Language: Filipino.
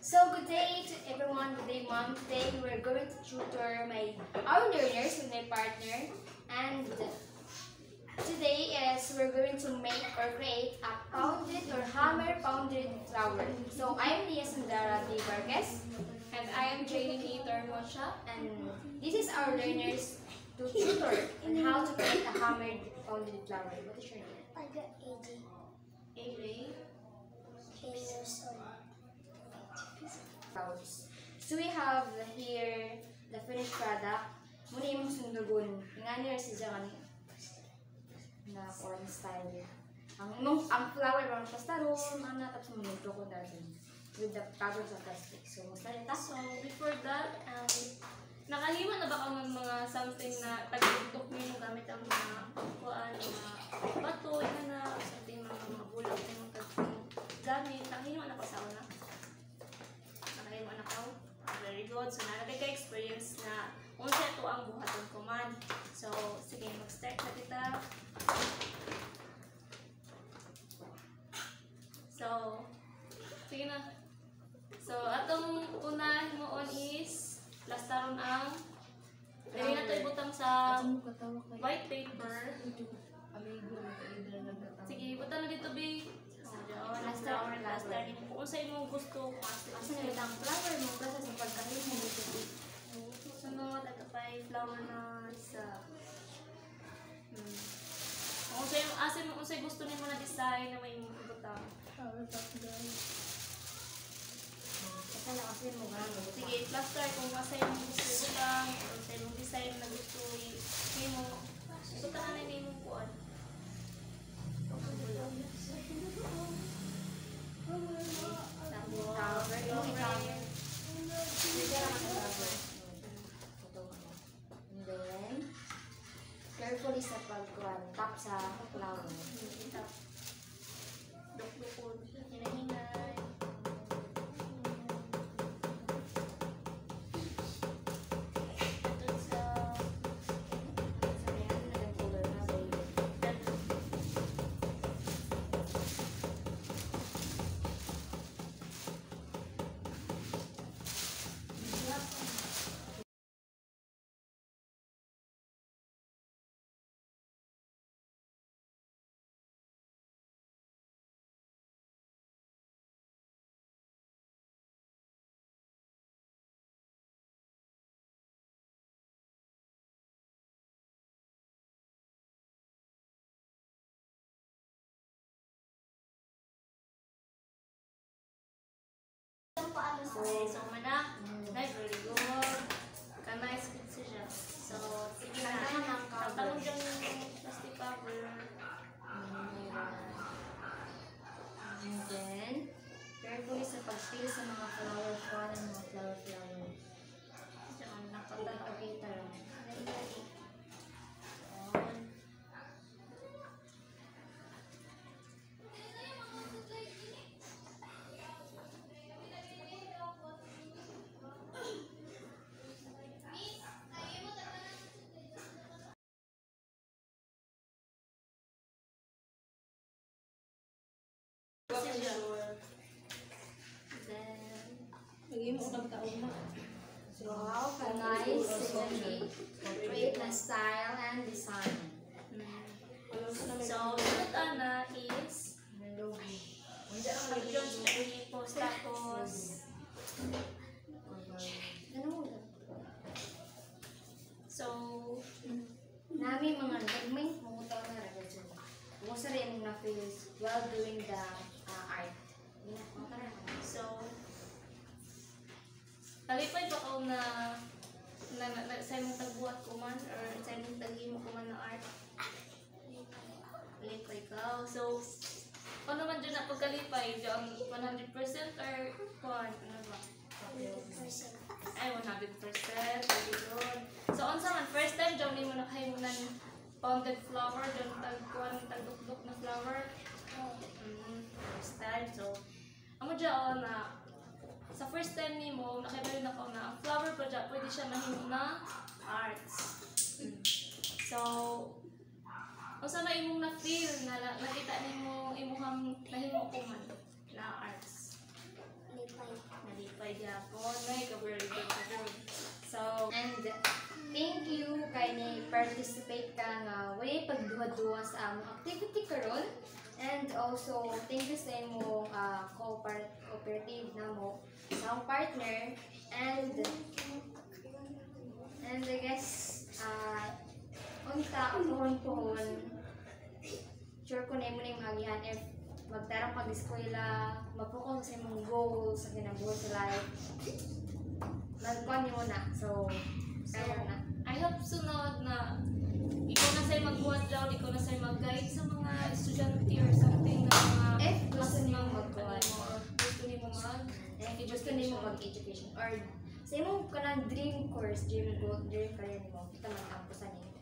So good day to everyone. Good day, mom. Today we're going to tutor our learners with my partner, and today we're going to make or create a pounded or hammer pounded flour. So I am Nia Sandara de Vargas, and I am Jane Eater Mocha, and this is our learners to tutor on how to create a hammered pounded flour. What is your name? I got AJ. AJ. 10 years old. So we have here the finished product. Muna yung sundugon. Nga niya si Jan na corn style. Ang flour mga pastaro, mana tapos mo nito ko dati with the powder sa plastic. So masarita. So before that, nakalima na ba ka ng mga something na tagtutok mo yung gamit ang mga kuan, mga bato, na something mga bulak na yung gamit. Nakalima na ka sa una? Nakalima na ka? Very good. So nalagay ka experience na kung siya ito ang buhaton ko man. So sige, mag-start na kita. So, sige na. So, atong una himoon is plastaron ang dili na to ibutang sa white paper. Sige, ibutang na dito bi. Plaster ni mo. Kung sa imong gusto, Asa na ang flour mo kasi sa pagkain mo dito. sunod at pay flour na sa kung sa gusto nimo na design na may ibutang. Asa na kasi mo gamit. Sige, plaster kung sa imong gusto lang, kung sa imong design na gusto nimo. Ibutang na nimo kuan. And then, carefully sa pag-tap sa flour. Dok-dokon. Hinahinay. So, mana, very good. Kana is good siya. So, sige na. Tawag yung plastic cover. And then, carefully sa pag-peel sa mga flour and mga flour. Diyan, Pakita lang. Wow, nice synergy. Create na style and design. So, sunod ana is pag-join sa ilipos, tapos so, nami mga nagmay mungutaw na rin. Kung sa rin na feels while doing the art. so, talipay pa ko na sa imong tagbuhat ko man or sa imong taghimo ko man na art. Kalipay ka. So, kung naman dyan na pagkalipay, dyan 100% or kung ano ba? 100%. Ay, 100%. Very good. So, unsa man, first time dyan mo nakahimunan pounded flour, dyan tagdukduk na flour. First time. So, amo dyan na sa first time ni mo, nakibali na ko na ang flour pa dyan, pwede siya mahimo na arts. So, kung saan na imong na-feel na nakita nimo imuhang nahimo ko man na arts. Lipay. Nalipay kay Japon. May very good ka good. So, And thank you kay ni participate ka nga way pagduha-duha sa among activity karon. And also thank you sa imong cooperative namo sa among partner. And I guess unta pohon sure ko na mo ning magihan if magtarong pag-eskwela, mag-focus sa imong goals sa kinabuhi sa life. Nagkuhan mo na. So, kaya na. I hope sunod na ikaw na sa'yo magbuhat daw, ikaw na sa'yo mag-guide sa mga estudyante or something na mga If gusto niyo mas magbuhat. or gusto niyo mag Gusto niyo mag-education or sa imong kanang dream course, dream goal, dream career mo, kita magtampusan niyo.